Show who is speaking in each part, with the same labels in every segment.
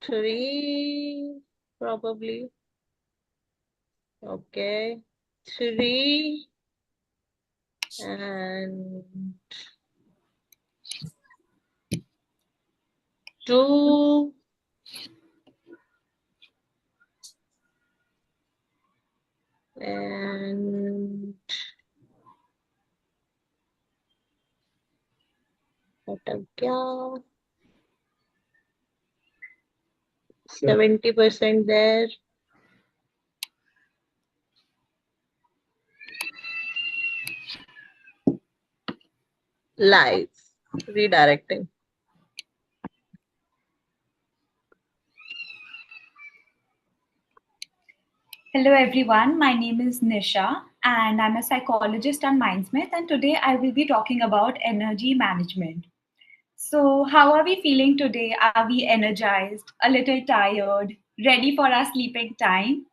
Speaker 1: 3, probably. Okay. 3 and 2 and अटक गया 70% there. Live redirecting.
Speaker 2: Hello everyone, my name is Nisha and I'm a psychologist at Mindsmith, and today I will be talking about energy management. So, how are we feeling today? Are we energized, a little tired, ready for our sleeping time?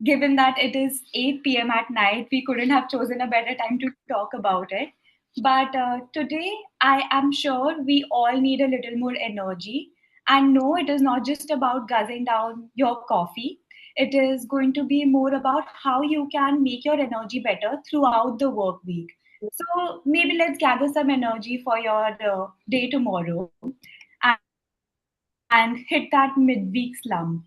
Speaker 2: Given that it is 8 p.m. at night, we couldn't have chosen a better time to talk about it. But today, I am sure we all need a little more energy. And no, it is not just about guzzling down your coffee. It is going to be more about how you can make your energy better throughout the work week. So maybe let's gather some energy for your day tomorrow and hit that midweek slump.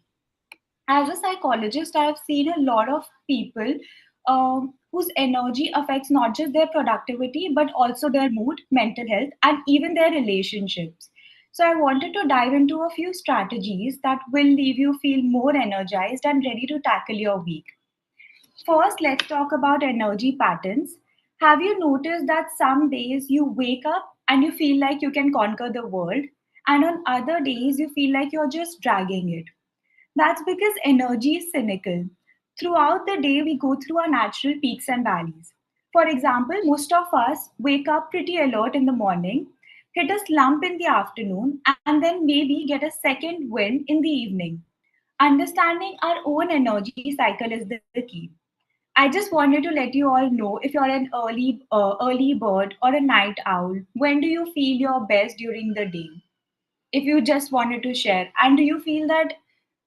Speaker 2: As a psychologist, I have seen a lot of people whose energy affects not just their productivity, but also their mood, mental health, and even their relationships. So, I wanted to dive into a few strategies that will leave you feel more energized and ready to tackle your week. First, let's talk about energy patterns. Have you noticed that some days you wake up and you feel like you can conquer the world, and on other days you feel like you're just dragging it? That's because energy is cynical. Throughout the day, we go through our natural peaks and valleys. For example, most of us wake up pretty alert in the morning, hit a slump in the afternoon, and then maybe get a second wind in the evening. Understanding our own energy cycle is the key. I just wanted to let you all know, if you're an early bird or a night owl, when do you feel your best during the day? If you just wanted to share, and do you feel that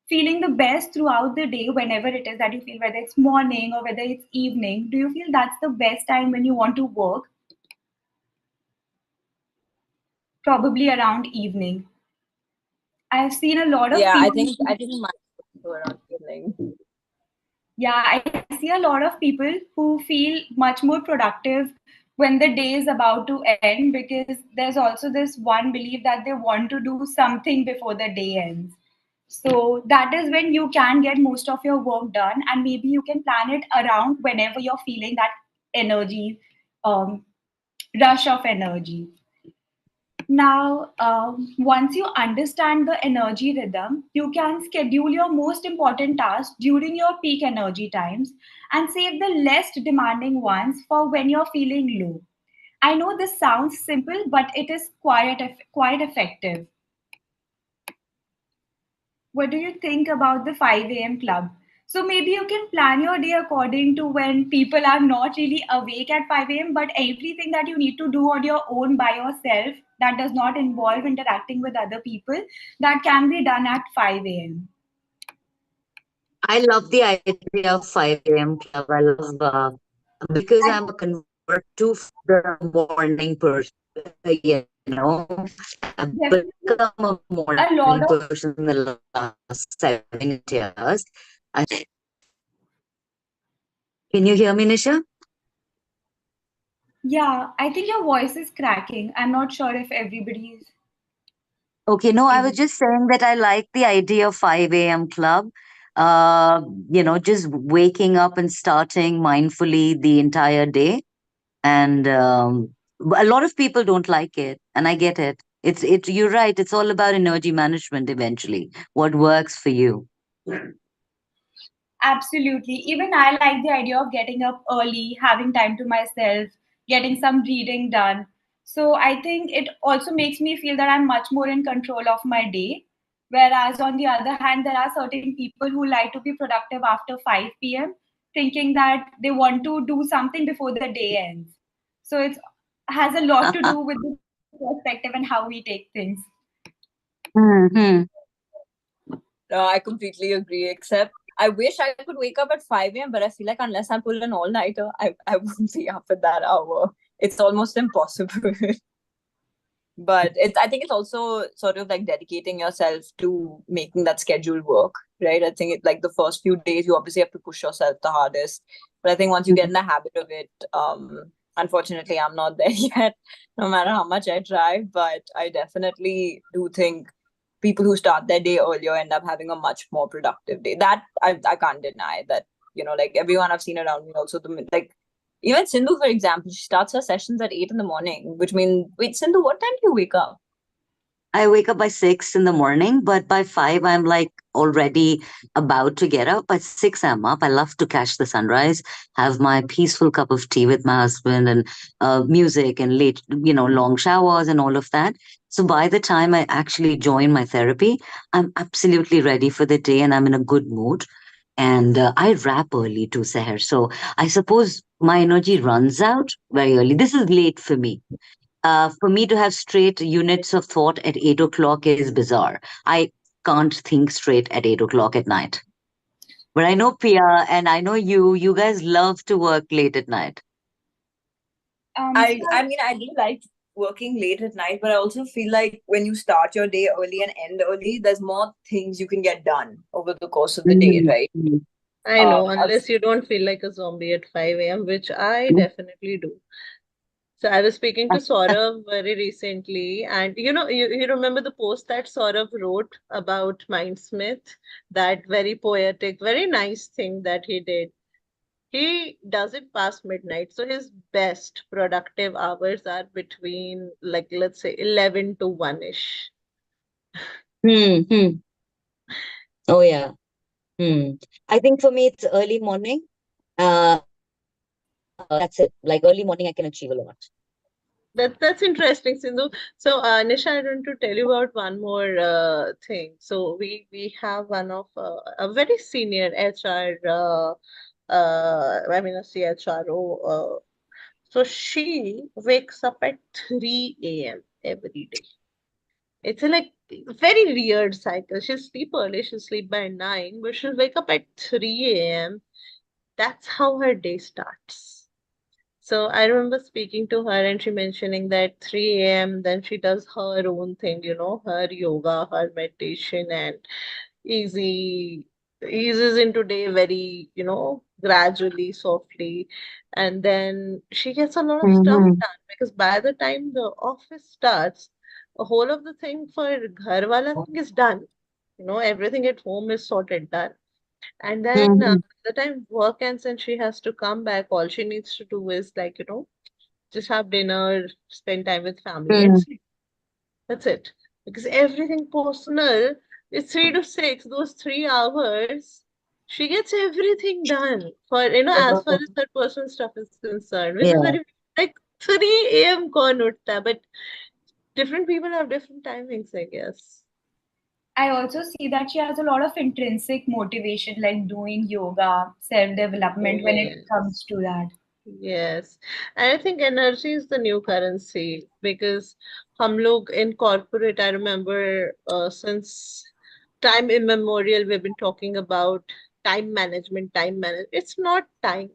Speaker 2: feeling the best throughout the day, whenever it is that you feel, whether it's morning or whether it's evening, do you feel that's the best time when you want to work? Probably around evening. I've seen a lot of
Speaker 1: Yeah, I
Speaker 2: people.
Speaker 1: think my around evening.
Speaker 2: Yeah, I see a lot of people who feel much more productive when the day is about to end, because there's also this one belief that they want to do something before the day ends. So that is when you can get most of your work done, and maybe you can plan it around whenever you're feeling that energy, um, rush of energy. Now, once you understand the energy rhythm, you can schedule your most important tasks during your peak energy times and save the less demanding ones for when you're feeling low. I know this sounds simple, but it is quite effective. What do you think about the 5 a.m. club? So maybe you can plan your day according to when people are not really awake at 5 a.m., but everything that you need to do on your own by yourself that does not involve interacting with other people, that can be done at 5 a.m.
Speaker 3: I love the idea of 5 a.m. club. I love because I'm a convert to the morning person. I've become a morning
Speaker 2: A lot of
Speaker 3: person in the last 7 8 years. I, can you hear me, Nisha?
Speaker 2: Yeah, I think your voice is cracking. I'm not sure if everybody
Speaker 3: Okay, no, I was
Speaker 2: is.
Speaker 3: just saying that I like the idea of 5 a.m. club. Just waking up and starting mindfully the entire day. And a lot of people don't like it, and I get it. You're right. It's all about energy management eventually. What works for you?
Speaker 2: Absolutely. Even I like the idea of getting up early, having time to myself, getting some reading done. So I think it also makes me feel that I'm much more in control of my day. Whereas on the other hand, there are certain people who like to be productive after 5 p.m., thinking that they want to do something before the day ends. So it has a lot to do with the perspective and how we take things.
Speaker 3: Hmm.
Speaker 4: No, I completely agree. Except I wish I could wake up at 5 a.m., but I feel like unless I pull an all-nighter, I won't be up at that hour. It's almost impossible. But I think it's also sort of like dedicating yourself to making that schedule work, right? I think it, like the first few days, you obviously have to push yourself the hardest. But I think once you get in the habit of it, unfortunately, I'm not there yet, no matter how much I try. But I definitely do think people who start their day earlier end up having a much more productive day. That I can't deny that, like everyone I've seen around me also, like even Sindhu, for example, she starts her sessions at 8 in the morning, which means, wait, Sindhu, what time do you wake up?
Speaker 3: I wake up by 6 in the morning, but by 5, I'm like already about to get up. By 6, I'm up. I love to catch the sunrise, have my peaceful cup of tea with my husband and music and late, long showers and all of that. So by the time I actually join my therapy, I'm absolutely ready for the day and I'm in a good mood. And I wrap early too, Seher. So I suppose my energy runs out very early. This is late for me. For me to have straight units of thought at 8 o'clock is bizarre. I can't think straight at 8 o'clock at night. But I know Pia and I know you guys love to work late at night.
Speaker 4: I mean, I do like working late at night, but I also feel like when you start your day early and end early, there's more things you can get done over the course of the day, right?
Speaker 1: I know,
Speaker 4: I've
Speaker 1: unless you don't feel like a zombie at 5 a.m., which I
Speaker 3: Mm.
Speaker 1: definitely do. So I was speaking to Saurav very recently, and you remember the post that Saurav wrote about Mindsmith, that very poetic, very nice thing that he did. He does it past midnight, so his best productive hours are between, like, let's say 11 to 1-ish.
Speaker 3: Hmm. Oh yeah. I think for me it's early morning. That's it. Like early morning, I can achieve a lot.
Speaker 1: That's interesting, Sindhu. So, Nisha, I want to tell you about one more thing. So, we have one of a very senior HR, I mean a CHRO. So she wakes up at 3 a.m. every day. It's a like very weird cycle. She'll sleep early. She'll sleep by 9, but she'll wake up at 3 a.m. That's how her day starts. So I remember speaking to her and she mentioning that 3 a.m. then she does her own thing, her yoga, her meditation, and easy eases into day very, gradually, softly. And then she gets a lot of stuff done because by the time the office starts, a whole of the thing for Ghar Wala thing is done. Everything at home is sorted, done. And then the time work ends and she has to come back, all she needs to do is like, just have dinner, spend time with family, and sleep. That's it. Because everything personal is 3 to 6, those 3 hours, she gets everything done for, as far as her personal stuff is concerned, which is
Speaker 3: Yeah.
Speaker 1: very, like 3 a.m. kaun uthta, but different people have different timings, I guess.
Speaker 2: I also see that she has a lot of intrinsic motivation, like doing yoga, self-development when it
Speaker 1: Yes.
Speaker 2: comes to that.
Speaker 1: Yes. And I think energy is the new currency because hum log in corporate, I remember since time immemorial, we've been talking about time management, time manage. It's not time.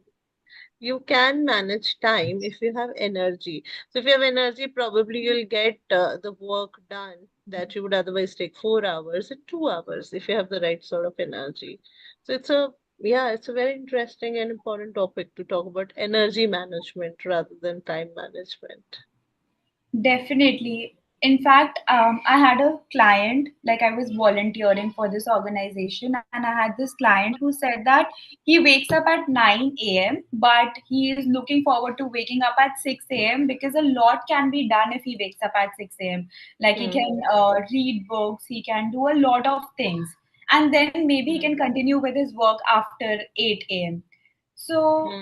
Speaker 1: You can manage time if you have energy. So if you have energy, probably you'll get the work done that you would otherwise take 4 hours in 2 hours if you have the right sort of energy. So it's a very interesting and important topic to talk about energy management rather than time management.
Speaker 2: Definitely. In fact, I had a client, like I was volunteering for this organization, and I had this client who said that he wakes up at 9 a.m., but he is looking forward to waking up at 6 a.m. because a lot can be done if he wakes up at 6 a.m. Like he can read books, he can do a lot of things, and then maybe he can continue with his work after 8 a.m. So,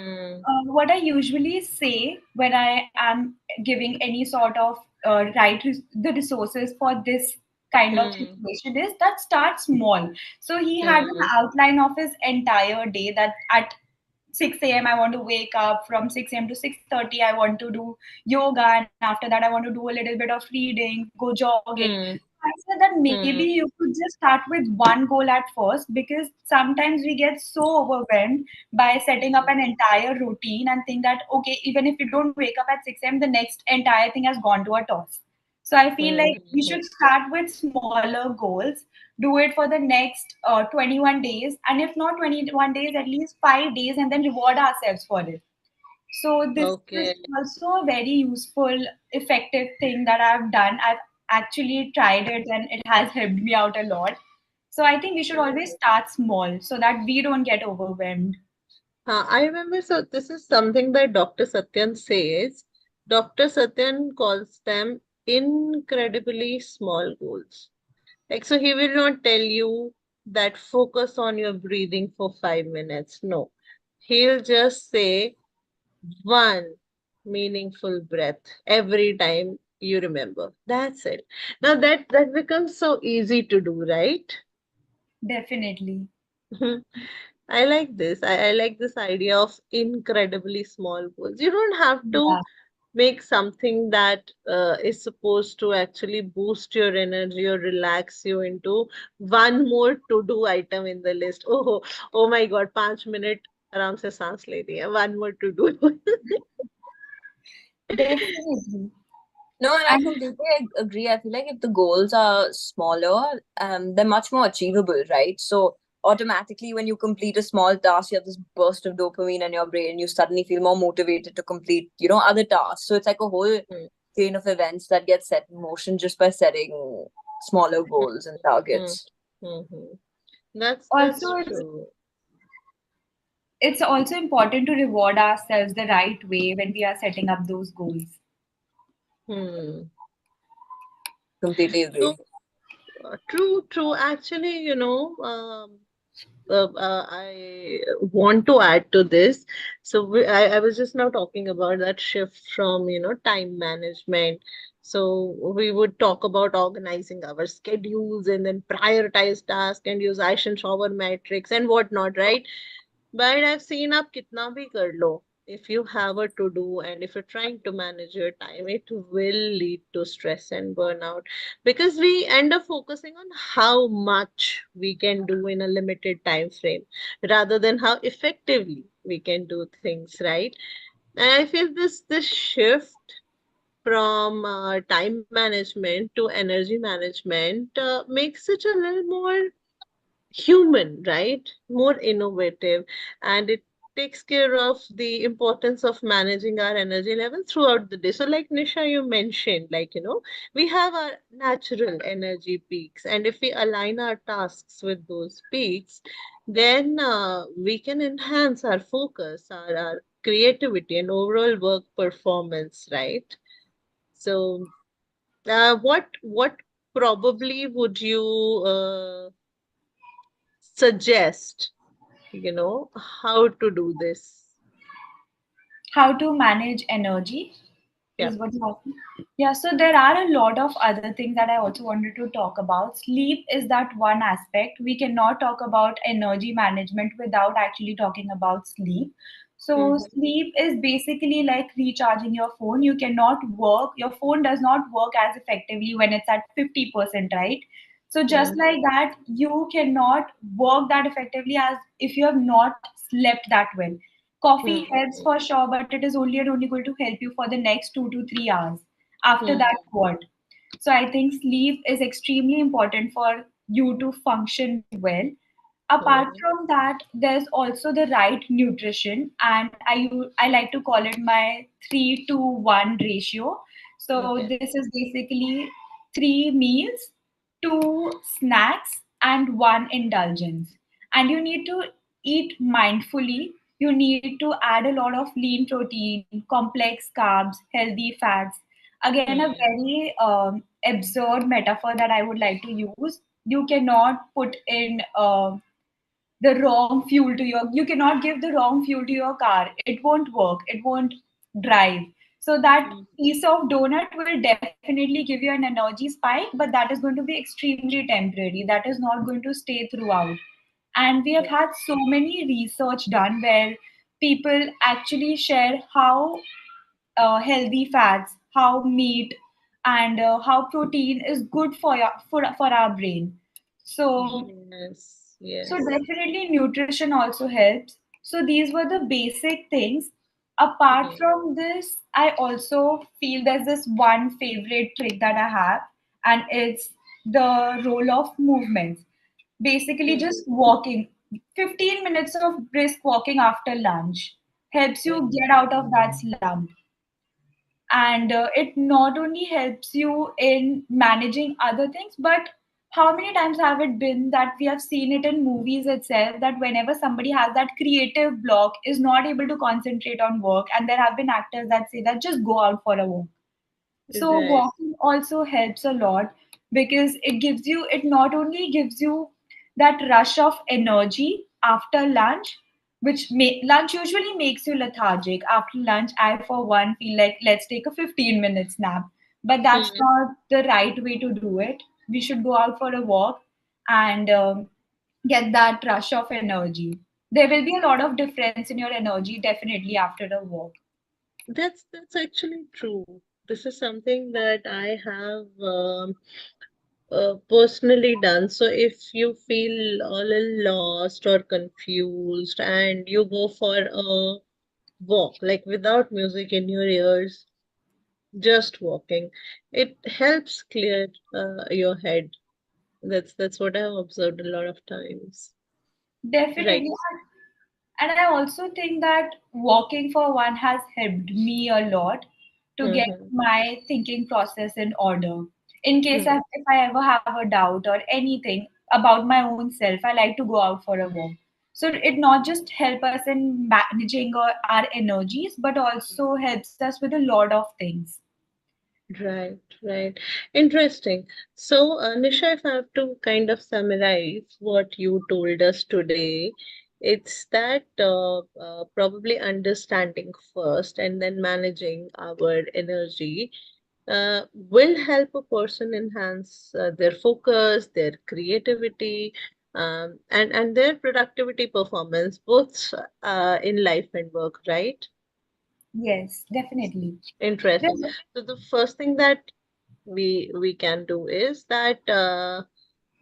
Speaker 2: what I usually say when I am giving any sort of the resources for this kind of situation is that start small. So he had an outline of his entire day that at 6 a.m. I want to wake up. From 6 a.m. to 6:30 I want to do yoga, and after that I want to do a little bit of reading, go jogging. I said that maybe
Speaker 1: Hmm.
Speaker 2: you could just start with one goal at first, because sometimes we get so overwhelmed by setting up an entire routine and think that, okay, even if you don't wake up at 6 a.m., the next entire thing has gone to a toss. So I feel
Speaker 1: Hmm.
Speaker 2: like we should start with smaller goals, do it for the next 21 days, and if not 21 days, at least 5 days, and then reward ourselves for it. So this is
Speaker 1: Okay.
Speaker 2: also a very useful, effective thing that I've done. I've actually tried it and it has helped me out a lot. So I think we should always start small so that we don't get overwhelmed.
Speaker 1: I remember, so this is something that Dr. Satyan says. Dr. Satyan calls them incredibly small goals. Like, so he will not tell you that focus on your breathing for 5 minutes. No, he'll just say one meaningful breath every time you remember. That's it. Now that becomes so easy to do, right?
Speaker 2: Definitely.
Speaker 1: I like this. I like this idea of incredibly small goals. You don't have to
Speaker 2: Yeah.
Speaker 1: make something that is supposed to actually boost your energy or relax you into one more to-do item in the list. Oh my God, 5 minute आराम से सांस ले रही है. One more to do.
Speaker 2: Definitely.
Speaker 4: No, and I
Speaker 2: And
Speaker 4: completely agree. I feel like if the goals are smaller, they're much more achievable, right? So automatically, when you complete a small task, you have this burst of dopamine in your brain. You suddenly feel more motivated to complete, other tasks. So it's like a whole
Speaker 1: Hmm,
Speaker 4: chain of events that get set in motion just by setting smaller goals and
Speaker 1: hmm,
Speaker 4: targets.
Speaker 1: hmm, hmm. That's
Speaker 2: also,
Speaker 1: true.
Speaker 2: it's also important to reward ourselves the right way when we are setting up those goals.
Speaker 1: Hmm.
Speaker 4: Completely
Speaker 1: So
Speaker 4: agree.
Speaker 1: true. Actually, I want to add to this. So I was just now talking about that shift from, time management. So we would talk about organizing our schedules and then prioritize tasks and use Eisenhower matrix and whatnot, right? But I've seen up kitna bhi kar lo. If you have a to do and if you're trying to manage your time, it will lead to stress and burnout because we end up focusing on how much we can do in a limited time frame rather than how effectively we can do things, right? And I feel this shift from time management to energy management makes it a little more human, right? More innovative, and it takes care of the importance of managing our energy level throughout the day. So, like Nisha, you mentioned, we have our natural energy peaks, and if we align our tasks with those peaks, then we can enhance our focus, our creativity, and overall work performance, right? So, what probably would you suggest, how to do this?
Speaker 2: How to manage energy
Speaker 1: Yeah.
Speaker 2: is what you have. Yeah, so there are a lot of other things that I also wanted to talk about. Sleep is that one aspect. We cannot talk about energy management without actually talking about sleep. So,
Speaker 1: Mm-hmm.
Speaker 2: sleep is basically like recharging your phone. You cannot work, your phone does not work as effectively when it's at 50%, right? So, just
Speaker 1: Mm-hmm.
Speaker 2: like that, you cannot work that effectively as if you have not slept that well. Coffee helps for sure, but it is only and only going to help you for the next 2 to 3 hours. After that, what? So I think sleep is extremely important for you to function well. Apart
Speaker 1: Mm-hmm.
Speaker 2: from that, there's also the right nutrition, and I like to call it my 3 to 1 ratio. So
Speaker 1: Okay.
Speaker 2: this is basically 3 meals, 2 snacks, and 1 indulgence. And you need to eat mindfully. You need to add a lot of lean protein, complex carbs, healthy fats. Again, a
Speaker 1: Mm-hmm.
Speaker 2: very absurd metaphor that I would like to use. You cannot put in the wrong fuel to your, you cannot give the wrong fuel to your car. It won't work, it won't drive. So that piece of donut will definitely give you an energy spike, but that is going to be extremely temporary. That is not going to stay throughout. And we have
Speaker 1: Yeah.
Speaker 2: had so many research done where people actually share how healthy fats, how meat and how protein is good for our brain. So
Speaker 1: Yes,
Speaker 2: so
Speaker 1: yes.
Speaker 2: definitely nutrition also helps. So these were the basic things. Apart
Speaker 1: Mhm,
Speaker 2: from this, I also feel there's this one favorite trick that I have, and it's the role of movements. Basically,
Speaker 1: mhm.
Speaker 2: just walking. 15 minutes of brisk walking after lunch helps you get out of that slump. And it not only helps you in managing other things, but how many times have it been that we have seen it in movies itself, that whenever somebody has that creative block, is not able to concentrate on work, and there have been actors that say that just go out for a walk. So
Speaker 1: Right.
Speaker 2: walking also helps a lot, because it not only gives you that rush of energy after lunch, lunch usually makes you lethargic. After lunch, I for one feel like let's take a 15 minutes nap. But that's
Speaker 1: Mhm.
Speaker 2: not the right way to do it. We should go out for a walk and get that rush of energy. There will be a lot of difference in your energy definitely after a walk.
Speaker 1: That's actually true. This is something that I have personally done. So if you feel a little lost or confused and you go for a walk, like without music in your ears, just walking, it helps clear your head. That's what I've observed a lot of times. Right.
Speaker 2: Definitely. And I also think that walking for one has helped me a lot to get
Speaker 1: Mm-hmm.
Speaker 2: my thinking process in order. In case
Speaker 1: Hmm.
Speaker 2: if I ever have a doubt or anything about my own self, I like to go out for a walk. So it not just help us in managing our energies, but also helps us with a lot of things.
Speaker 1: Right, right. Interesting. So, Nisha, if I have to kind of summarize what you told us today, it's that probably understanding first and then managing our energy will help a person enhance their focus, their creativity, and their productivity performance, both in life and work, right?
Speaker 2: Yes, definitely.
Speaker 1: Interesting.
Speaker 2: There's-
Speaker 1: So the first thing that we can do is that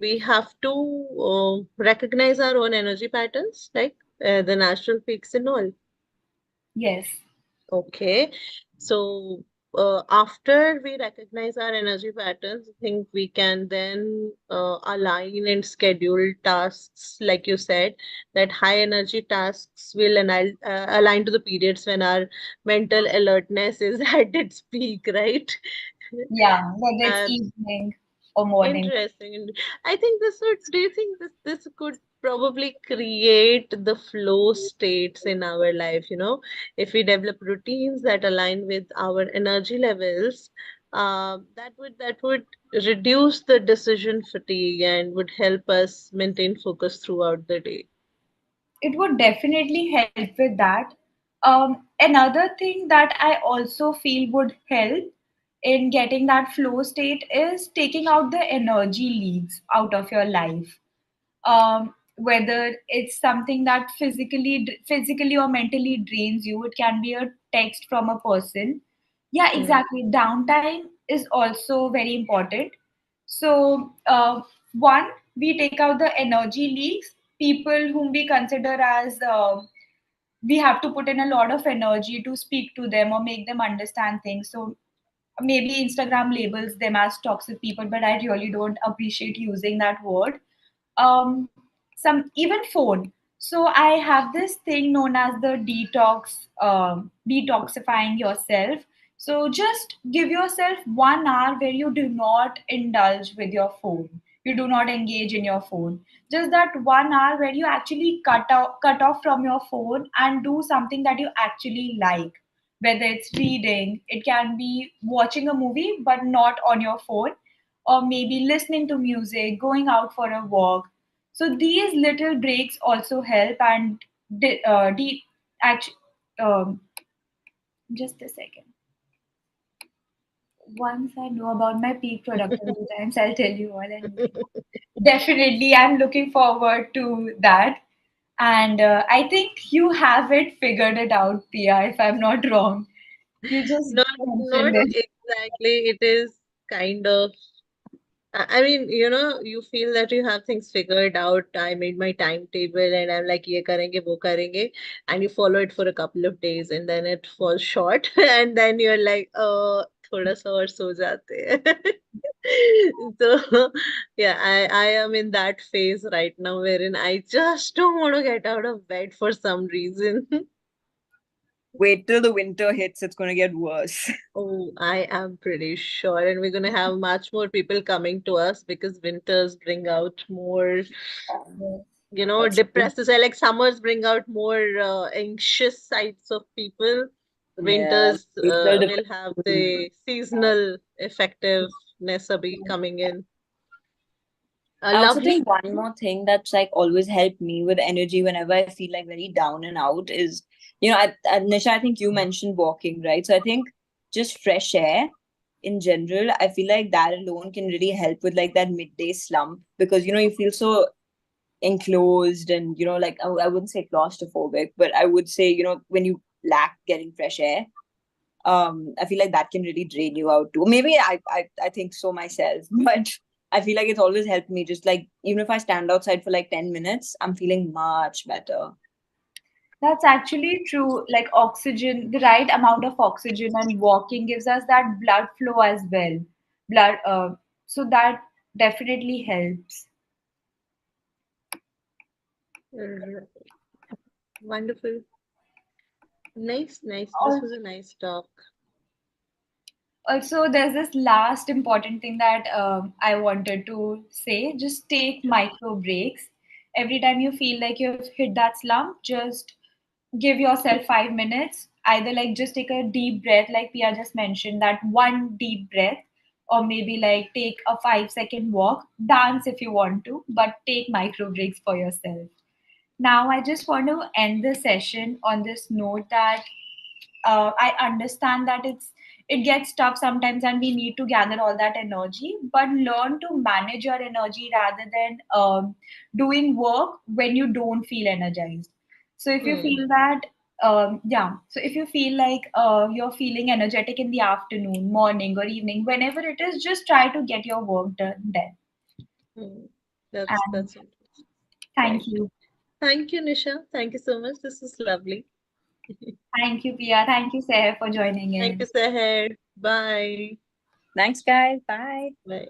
Speaker 1: we have to recognize our own energy patterns, like the natural peaks and all.
Speaker 2: Yes,
Speaker 1: Okay, so after we recognize our energy patterns, I think we can then align and schedule tasks, like you said, that high energy tasks will align to the periods when our mental alertness is at its peak, right?
Speaker 2: yeah, whether it's
Speaker 1: Um,
Speaker 2: evening or morning.
Speaker 1: Interesting. I think do you think this could probably create the flow states in our life, if we develop routines that align with our energy levels, that would reduce the decision fatigue and would help us maintain focus throughout the day.
Speaker 2: It would definitely help with that. Another thing that I also feel would help in getting that flow state is taking out the energy leaks out of your life. Whether it's something that physically or mentally drains you, it can be a text from a person. Yeah,
Speaker 1: Hmm.
Speaker 2: exactly. Downtime is also very important. So, one, we take out the energy leaks, people whom we consider as we have to put in a lot of energy to speak to them or make them understand things. So, maybe Instagram labels them as toxic people, but I really don't appreciate using that word. Some even phone. So I have this thing known as the detoxifying yourself. So just give yourself 1 hour where you do not indulge with your phone. You do not engage in your phone. Just that 1 hour where you actually cut off from your phone and do something that you actually like, whether it's reading, it can be watching a movie but not on your phone, or maybe listening to music, going out for a walk. So these little breaks also help. And de- de- actually, um, just a second. Once I know about my peak productivity times, I'll tell you all. And definitely, I'm looking forward to that. And I think you have it figured it out, Pia, if I'm not wrong. You just
Speaker 1: Not
Speaker 2: mentioned
Speaker 1: not
Speaker 2: it.
Speaker 1: exactly. It is. kind of, I mean, you feel that you have things figured out. I made my timetable and I'm like, ye karenge, wo karenge. And you follow it for a couple of days and then it falls short. And then you're like, thoda sa aur so jate hain. So, yeah, I am in that phase right now wherein I just don't want to get out of bed for some reason.
Speaker 4: Wait till the winter hits, it's going to get worse.
Speaker 1: Oh, I am pretty sure. And we're going to have much more people coming to us because winters bring out more,
Speaker 4: That's true.
Speaker 1: depressed. So like summers bring out more anxious sides of people.
Speaker 4: Yeah,
Speaker 1: Winters
Speaker 4: seasonal
Speaker 1: will have
Speaker 4: depression.
Speaker 1: the seasonal effectiveness be coming in.
Speaker 4: I also
Speaker 1: Lovely.
Speaker 4: think one more thing that's like always helped me with energy whenever I feel like very down and out is, Nisha, I think you mentioned walking, right? So I think just fresh air in general, I feel like that alone can really help with like that midday slump because, you feel so enclosed and, like I wouldn't say claustrophobic, but I would say, when you lack getting fresh air, I feel like that can really drain you out too. Maybe I think so myself, but I feel like it's always helped me. Just like even if I stand outside for like 10 minutes, I'm feeling much better.
Speaker 2: That's actually true. Like oxygen, the right amount of oxygen and walking gives us that blood flow as well. Blood, so that definitely helps.
Speaker 1: Uh, Wonderful. Nice, nice. This
Speaker 2: Al-
Speaker 1: was a nice talk.
Speaker 2: Also, there's this last important thing that I wanted to say. Just take micro breaks. Every time you feel like you've hit that slump, just give yourself 5 minutes. Either like just take a deep breath, like Pia just mentioned, that one deep breath, or maybe like take a 5 second walk, dance if you want to, but take micro breaks for yourself. Now, I just want to end the session on this note that I understand that it gets tough sometimes and we need to gather all that energy, but learn to manage your energy rather than doing work when you don't feel energized. So if you
Speaker 1: Hmm.
Speaker 2: feel that, so if you feel like you're feeling energetic in the afternoon, morning, or evening, whenever it is, just try to get your work done then.
Speaker 1: Hmm. That's
Speaker 2: And
Speaker 1: that's interesting.
Speaker 2: thank
Speaker 1: Right.
Speaker 2: you.
Speaker 1: Thank you, Nisha. Thank you so much. This is lovely.
Speaker 2: Thank you, Pia. Thank you, Sarah, for joining
Speaker 1: Thank
Speaker 2: in.
Speaker 1: you, Seher. Bye.
Speaker 4: Thanks, guys. Bye.
Speaker 1: Bye.